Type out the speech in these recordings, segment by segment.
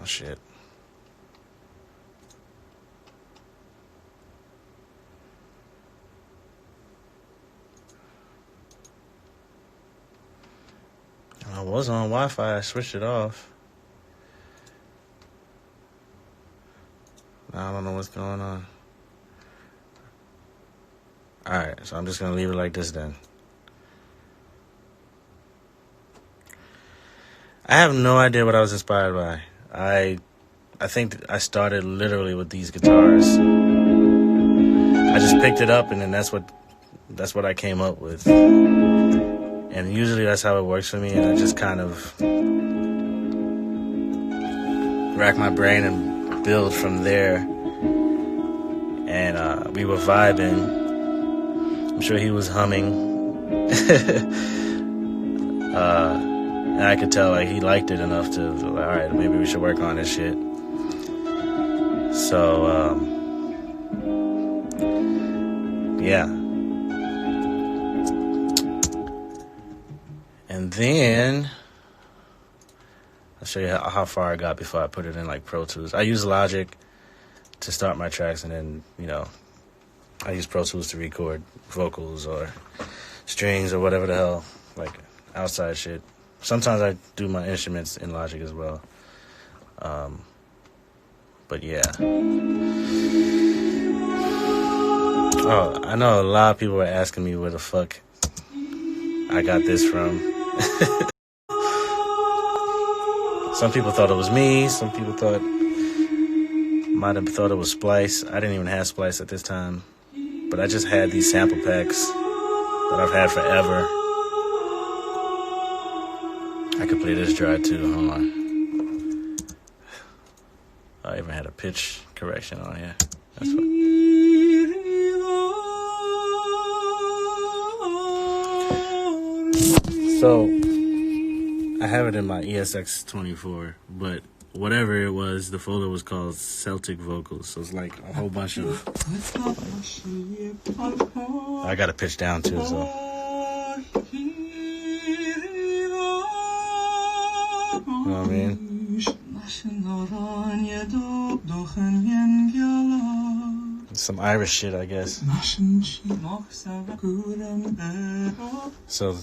Oh, shit. I was on Wi-Fi. I switched it off. I don't know what's going on. Alright, so I'm just going to leave it like this then. I have no idea what I was inspired by. I think I started literally with these guitars. I just picked it up and then that's what I came up with. And usually that's how it works for me, and I just kind of rack my brain and build from there. And we were vibing. I'm sure he was humming. And I could tell like he liked it enough to like, all right, maybe we should work on this shit. So yeah. And then I'll show you how far I got before I put it in like Pro Tools. I use Logic to start my tracks, and then, you know, I use Pro Tools to record vocals or strings or whatever the hell, like outside shit. Sometimes I do my instruments in Logic as well. But yeah. Oh, I know a lot of people were asking me where the fuck I got this from. Some people thought it was me. Some people might have thought it was Splice. I didn't even have Splice at this time. But I just had these sample packs that I've had forever. I could play this dry too. Hold on. I even had a pitch correction on here. That's what. So I have it in my ESX24, but whatever it was, the folder was called Celtic Vocals. So it's like a whole bunch of. I got to pitch down too, so. You know what I mean? Some Irish shit, I guess. So.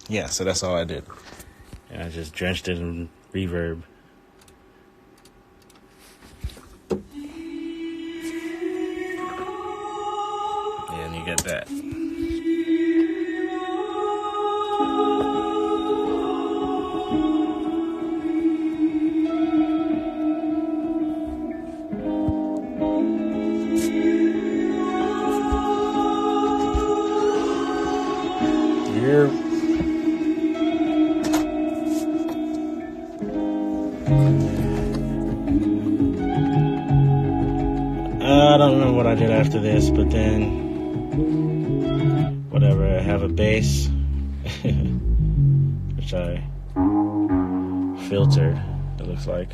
Yeah, so that's all I did. And I just drenched it in reverb. Yeah, and you get that. Yeah. I don't remember what I did after this, but then whatever, I have a bass which I filtered, it looks like.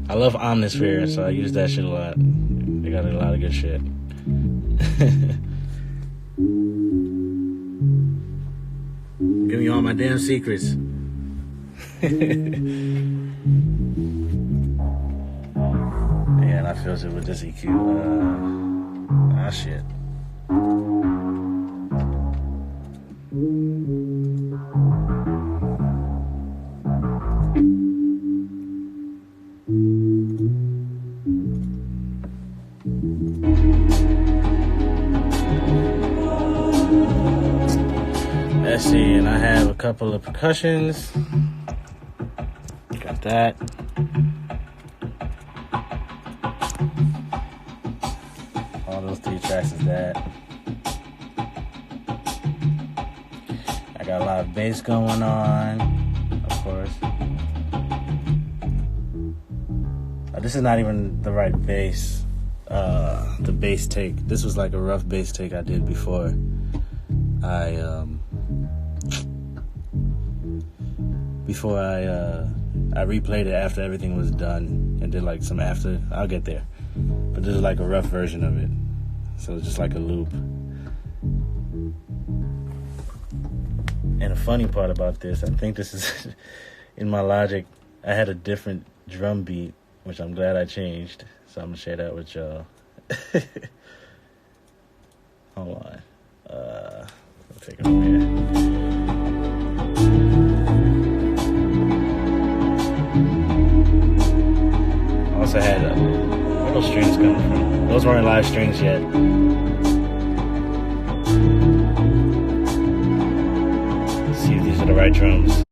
I love Omnisphere, so I use that shit a lot. They got a lot of good shit. Give me all my damn secrets. And I filtered with this EQ. Shit. Let's see, and I have a couple of percussions. Got that. All those 3 tracks is that. I got a lot of bass going on, of course. This is not even the right bass. The bass take. This was like a rough bass take I did before. before I replayed it after everything was done and did like some after. I'll get there, but this is like a rough version of it, so it's just like a loop. And the funny part about this, I think this is in my Logic, I had a different drum beat, which I'm glad I changed, so I'm gonna share that with y'all. Hold on, I'll take it from here. Also had where those strings coming from? Those weren't live strings yet. Let's see if these are the right drums.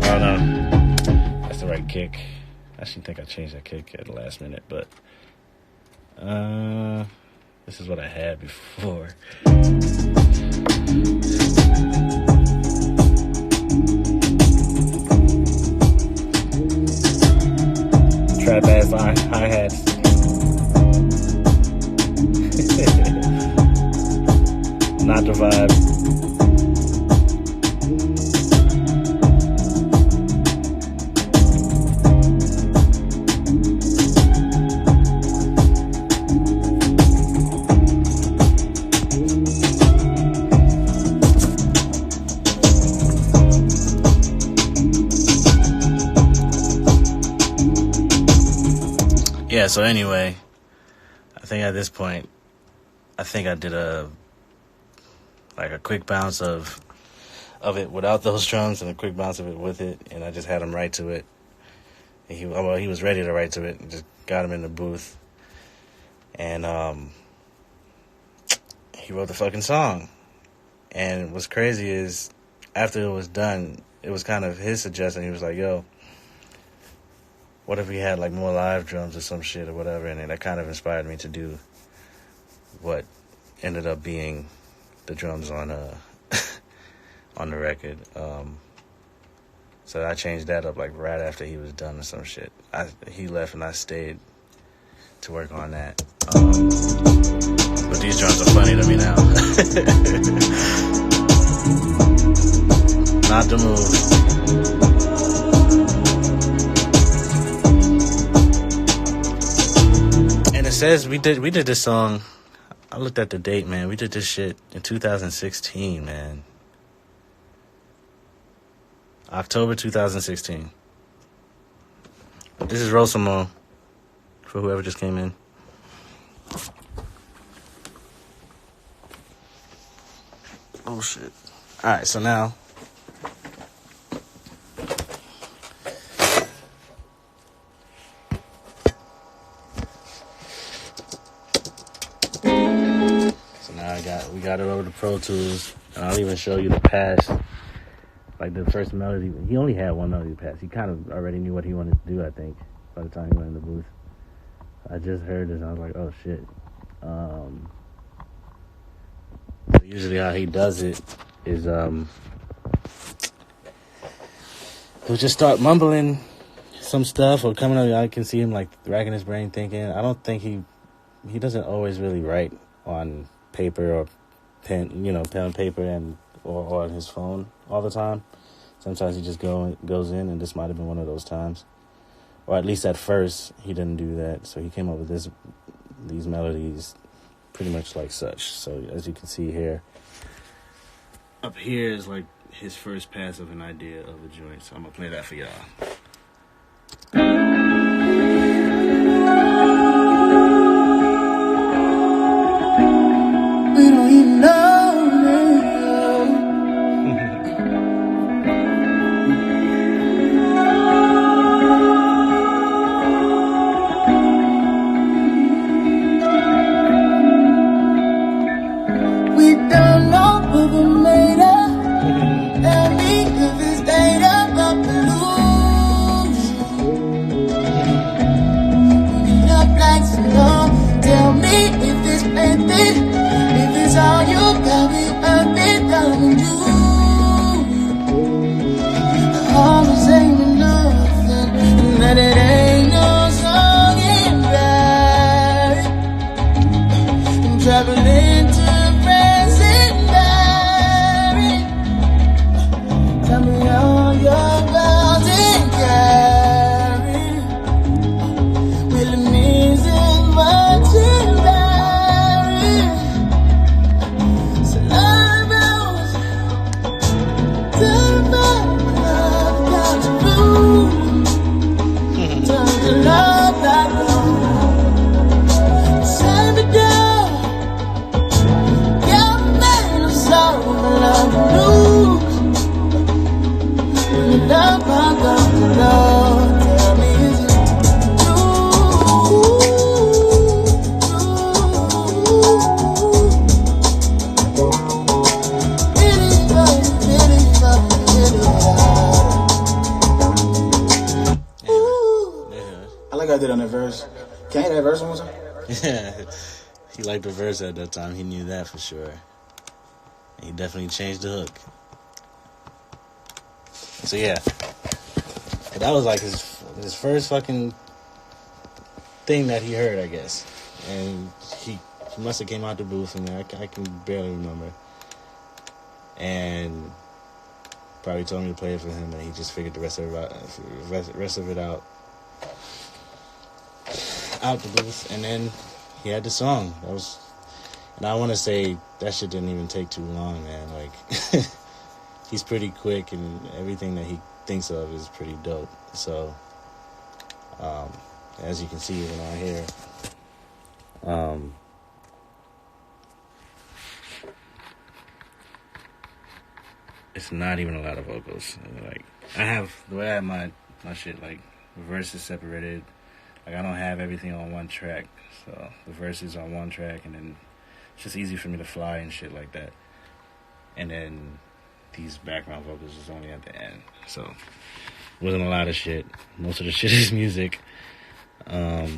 Oh no, that's the right kick. I actually think I changed that kick at the last minute, but this is what I had before. Trap ass hi-hats. Not the vibe. Yeah, so anyway, I think at this point, I think I did a quick bounce of it without those drums and a quick bounce of it with it, and I just had him write to it. And he was ready to write to it, and just got him in the booth, and he wrote the fucking song. And what's crazy is, after it was done, it was kind of his suggestion. He was like, yo, what if we had like more live drums or some shit or whatever? And that kind of inspired me to do what ended up being the drums on on the record. So I changed that up like right after he was done or some shit. He left and I stayed to work on that. But these drums are funny to me now. Not the move. It says we did this song. I looked at the date, man. We did this shit in 2016, man. October 2016. This is Rosamo, for whoever just came in. Oh shit. Alright, so now we got it over to Pro Tools, and I'll even show you the pass, like the first melody. He only had one melody to pass. He kind of already knew what he wanted to do, I think, by the time he went in the booth. I just heard this, and I was like, oh shit. So usually how he does it is he'll just start mumbling some stuff or coming up. I can see him like racking his brain thinking. I don't think he doesn't always really write on paper or pen and paper or on his phone all the time. Sometimes he just goes in, and this might have been one of those times, or at least at first he didn't do that. So he came up with these melodies pretty much like such. So as you can see here, up here is like his first pass of an idea of a joint. So I'm gonna play that for y'all. traveling to present diary. Tell me all your vows and carry. Will it means as much as diary? So love knows. Tell me love comes blue. Tell me love like blue. Send me down. Yeah, man, I'm so love blue. Love, my God, love. Tell me, is it you? It is love, it is love, it is love. I like I did on that verse. Can I hear that verse one more time? Yeah, he liked the verse at that time. He knew that for sure. And he definitely changed the hook. So yeah, but that was like his first fucking thing that he heard, I guess. And he must have came out the booth, and I can barely remember. And probably told me to play it for him, and he just figured the rest of it out the booth, and then he had the song. That was, and I want to say that shit didn't even take too long, man. Like. He's pretty quick, and everything that he thinks of is pretty dope. So, as you can see when I hear, it's not even a lot of vocals. Like I have the way I have my shit, like the verses separated. Like I don't have everything on one track, so the verses on one track, and then it's just easy for me to fly and shit like that. And then these background vocals is only at the end, so it wasn't a lot of shit. Most of the shit is music. But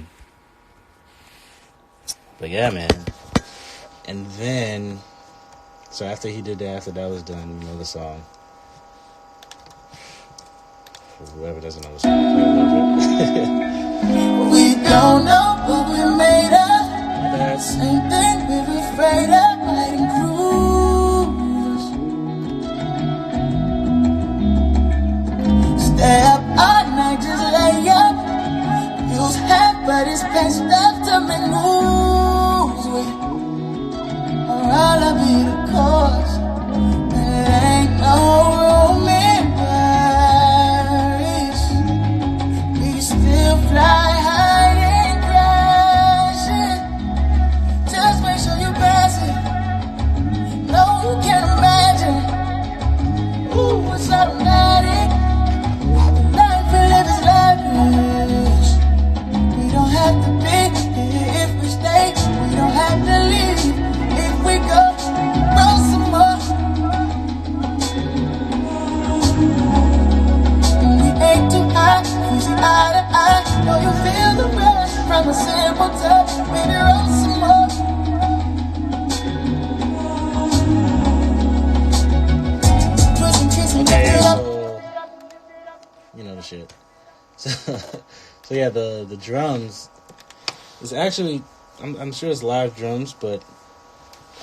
yeah, man. And then, so after he did that, after that was done, you know the song. For whoever doesn't know the song, play a little bit. We don't know what we're made of. Same thing we're afraid of. Fighting cruise. Stay up all night, just lay up. Use half, but it's best stuff to make moves with. Or I'll be the cause. There ain't no room in Paris. We still fly high and crashing. Just make sure you pass it. No, you can't imagine. Ooh, it's automatic. The life we live is lavish. We don't have to be here if we stay. We don't have to leave if we go. Roll some more. We ain't too high, we see eye to eye. Know you feel the rush from a simple touch. Baby, roll some more. Twist and kiss and Okay, get it up. so you know the shit. So yeah, the drums is actually I'm sure it's live drums, but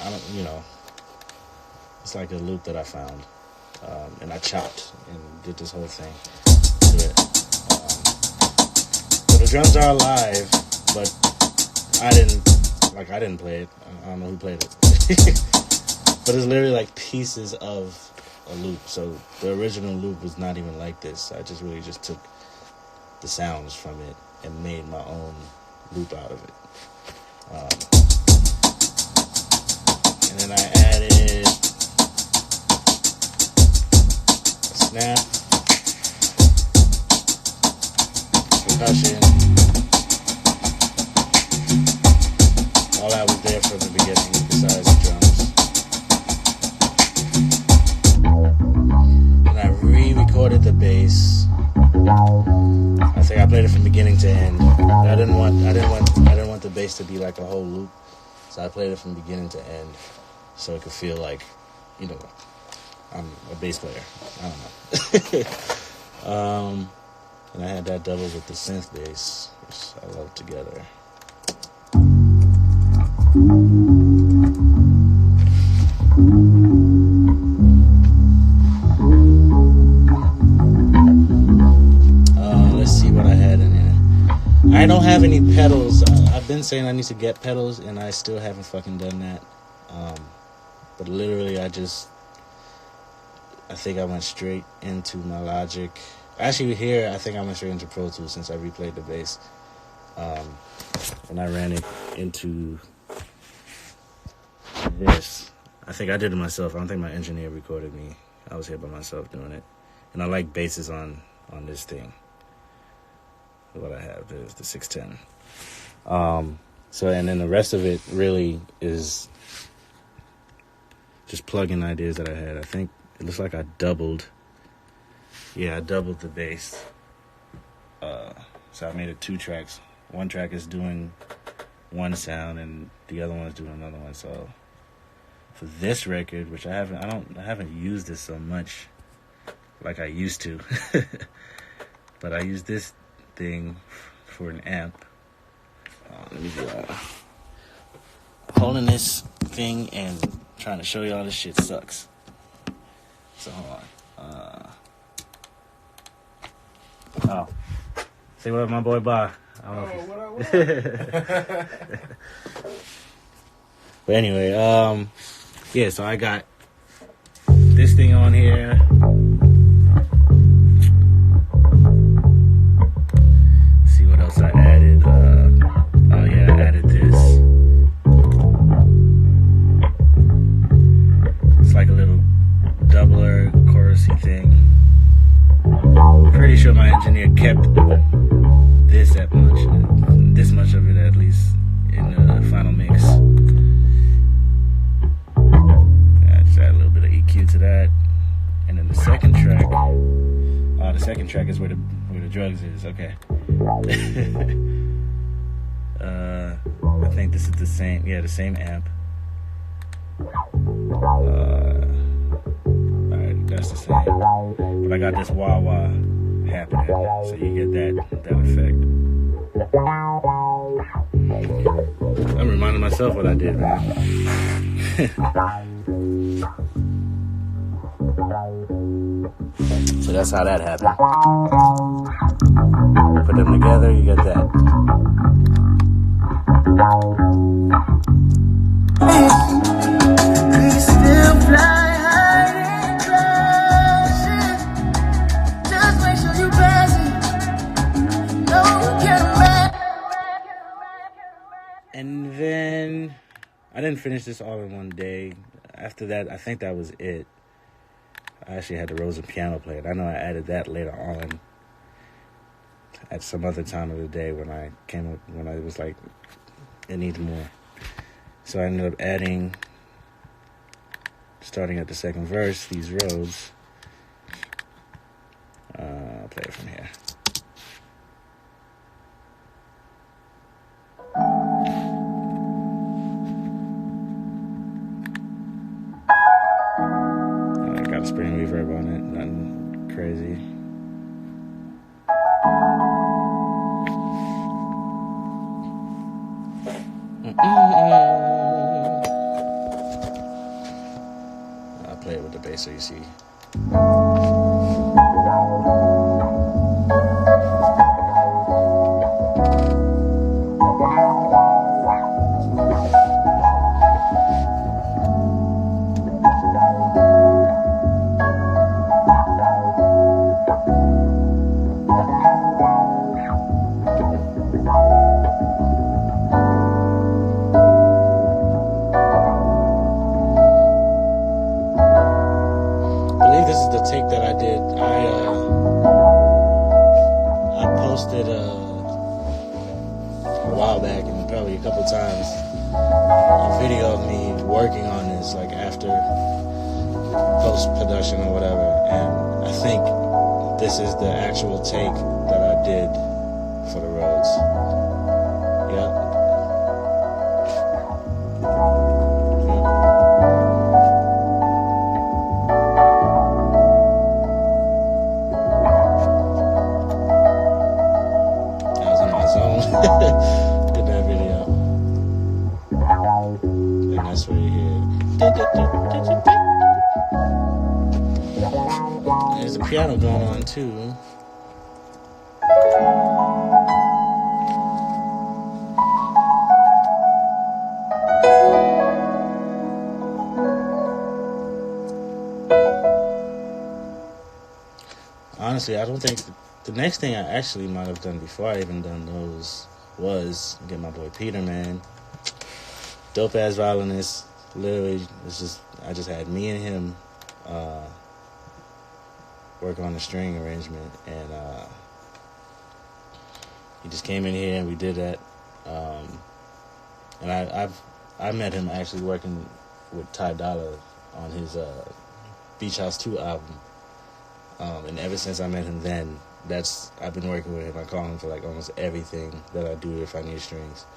I don't, it's like a loop that I found, and I chopped and did this whole thing to it. So the drums are live, but I didn't play it. I don't know who played it, but it's literally like pieces of a loop. So the original loop was not even like this. I just really just took the sounds from it and made my own loop out of it. And then I added a snap, percussion. All that was there from the beginning besides the drums. And I re-recorded the bass. I think I played it from beginning to end. I didn't want the bass to be like a whole loop, so I played it from beginning to end, so it could feel like, I'm a bass player. I don't know. And I had that double with the synth bass, which I love together. have any pedals. I've been saying I need to get pedals, and I still haven't fucking done that. But literally, I think I went straight into my Logic. Actually, here, I think I went straight into Pro Tools since I replayed the bass. And I ran it into this. I think I did it myself. I don't think my engineer recorded me. I was here by myself doing it. And I like basses on this thing. What I have is the 610. And then the rest of it really is just plug-in ideas that I had. I think it looks like I doubled the bass. So I made it 2 tracks. One track is doing one sound and the other one is doing another one. So for this record, which I haven't used this so much like I used to, but I use this thing for an amp. Let me do that. Holding this thing and trying to show y'all this shit sucks. So hold on. Say what up, my boy Ba. What? But anyway, yeah. So I got this thing on here. See what else I added. I added this. It's like a little doubler chorusy thing. Pretty sure my engineer kept this much of it at least in the final mix. I just add a little bit of EQ to that, and then the second track is where the drugs is. Okay. I think this is the same amp. Alright, that's the same. But I got this wah-wah happening, so you get that effect. I'm reminding myself what I did, man. So that's how that happened. Put them together, you get that. We still fly high in crashes. Just make sure you pass it. No, you can't imagine. And then I didn't finish this all in one day. After that, I think that was it. I actually had the Rosen piano played. I know I added that later on at some other time of the day when I was like, it needs more. So I ended up adding, starting at the second verse, these roads. I'll play it from here. I got a spring reverb on it, nothing crazy. I'll play it with the bass so you see. Post-production or whatever, and I think this is the actual take that I did for the Rhodes. Yep. I was in my zone in that video, and that's what you hear. There's a piano going on too. honestly, I don't think the next thing I actually might have done before I even done those was get my boy Peter, man. Dope ass violinist. Literally, I just had me and him work on the string arrangement, and he just came in here and we did that. And I met him actually working with Ty Dolla on his Beach House 2 album. And ever since I met him then, I've been working with him. I call him for like almost everything that I do if I need strings.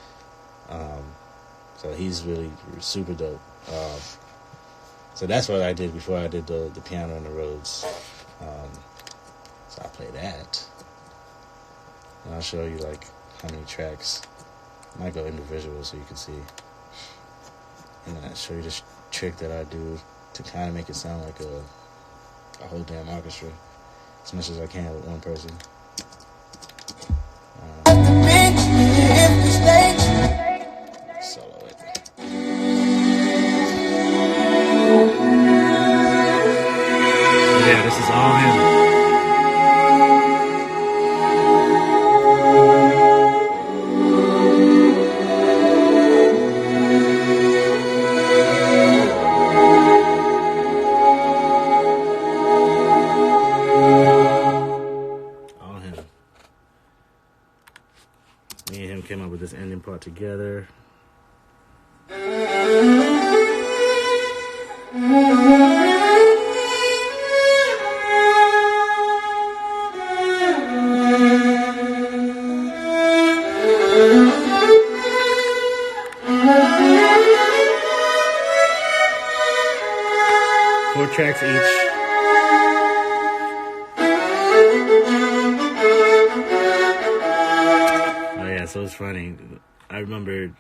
So he's really super dope. So that's what I did before I did the piano and the Rhodes. So I play that. And I'll show you like how many tracks. I might go individual so you can see. And then I'll show you this trick that I do to kind of make it sound like a whole damn orchestra as much as I can with one person. Solo it. Yeah, this is all him. Me and him came up with this ending part together. 4 tracks each. So it's funny. I remember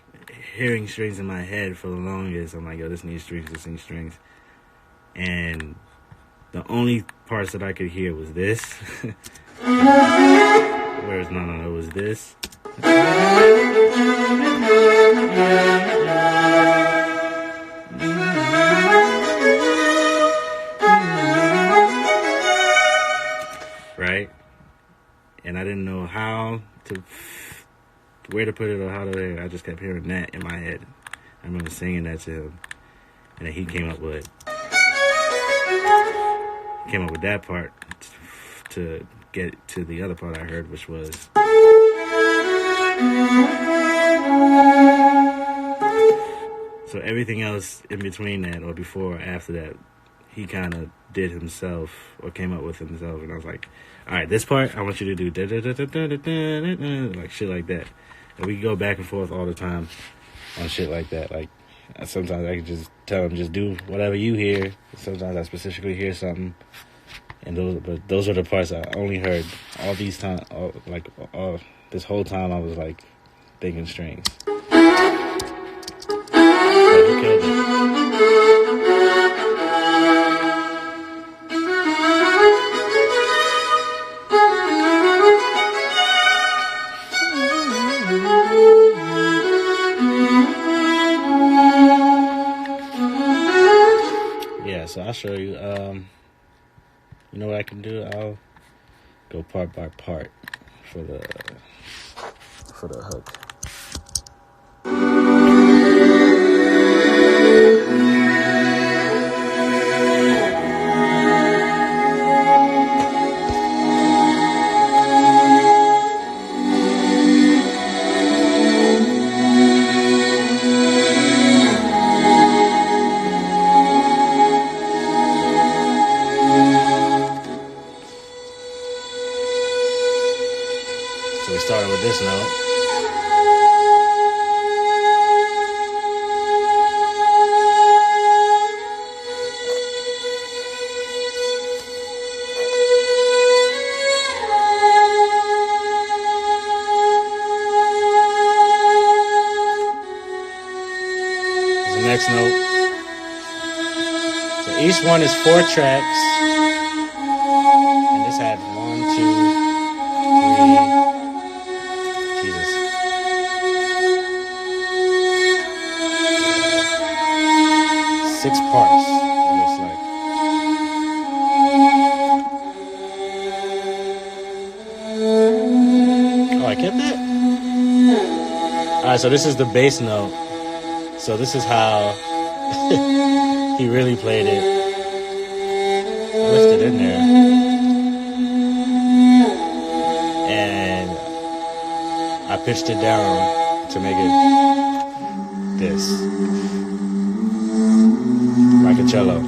hearing strings in my head for the longest. I'm like, yo, this needs strings, this needs strings. And the only parts that I could hear was this. Whereas, no, it was this. Right? And I didn't know where to put it or how to. I just kept hearing that in my head. I remember singing that to him, and then he came up with that part to get to the other part I heard, which was. So everything else in between that, or before or after that, he kind of did himself or came up with himself, and I was like, all right, this part I want you to do like shit like that. And we go back and forth all the time on shit like that. Like, sometimes I can just tell him, just do whatever you hear. Sometimes I specifically hear something. And those are the parts I only heard all these time. This whole time I was like thinking strings. But he killed it. So I'll show you. You know what I can do? I'll go part by part for the hook. So we started with this note. Here's the next note. So each one is 4 tracks. And this had 1, 2, 3. Jesus. 6 parts, it looks like. Alright, so this is the bass note. So this is how he really played it. I left it in there. And I pitched it down to make it this. Like a cello.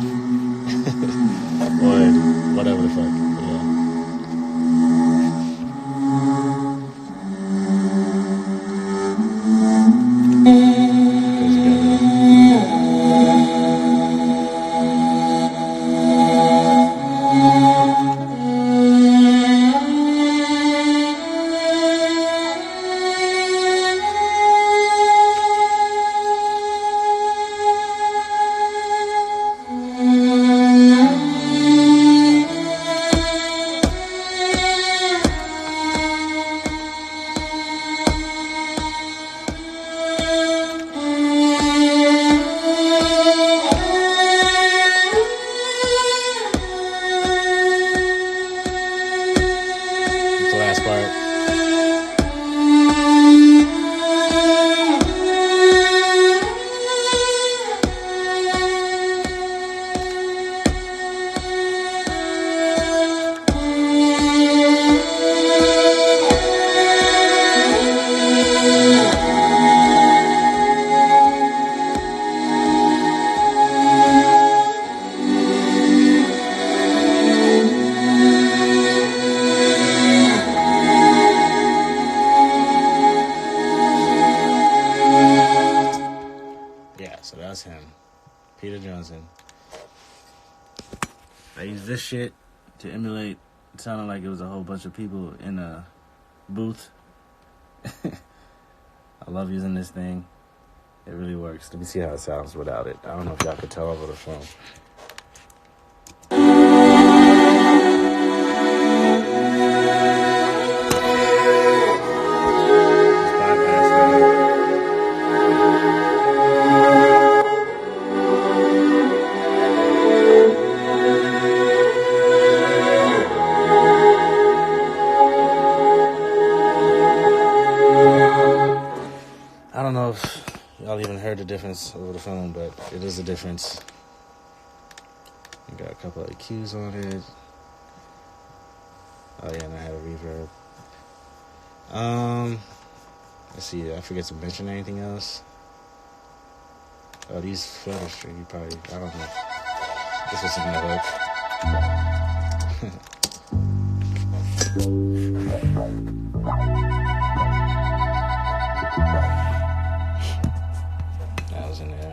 Or whatever the fuck. Yeah. The last part. Yeah, so that's him. Peter Johnson. I used this shit to emulate. It sounded like it was a whole bunch of people in a booth. I love using this thing. It really works. Let me see how it sounds without it. I don't know if y'all could tell over the phone. I don't know if y'all even heard the difference over the phone, but it is a difference. I got a couple of EQs on it. Oh yeah, and I had a reverb. Let's see, I forget to mention anything else. Oh, these flutter string, you probably, I don't know. This was in the hook. That was in there.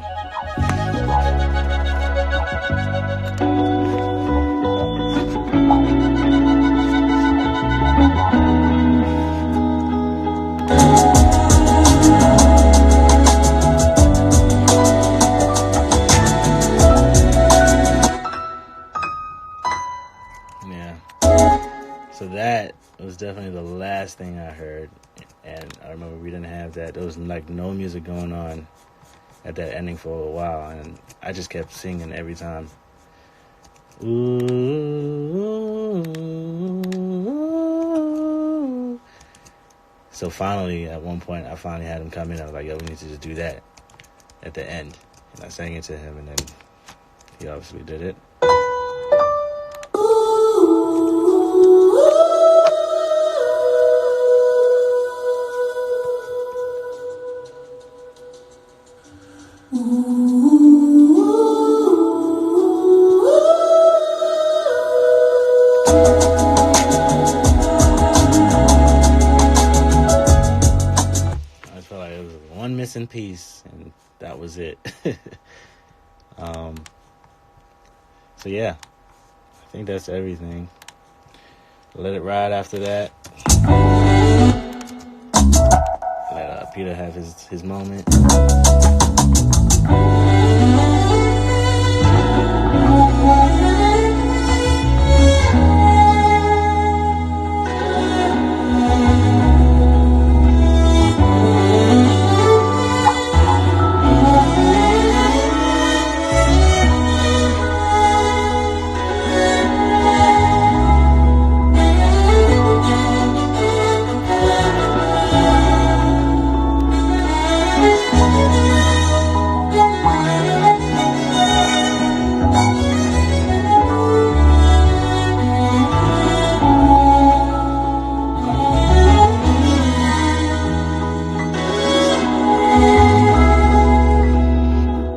Yeah. So that was definitely the last thing I heard. And I remember we didn't have that. There was like no music going on at that ending for a while. And I just kept singing every time. Ooh. So finally, at one point, I finally had him come in. I was like, yo, we need to just do that at the end. And I sang it to him, and then he obviously did it. I felt like it was one missing piece, and that was it. So yeah, I think that's everything. Let it ride after that. Let Peter have his moment.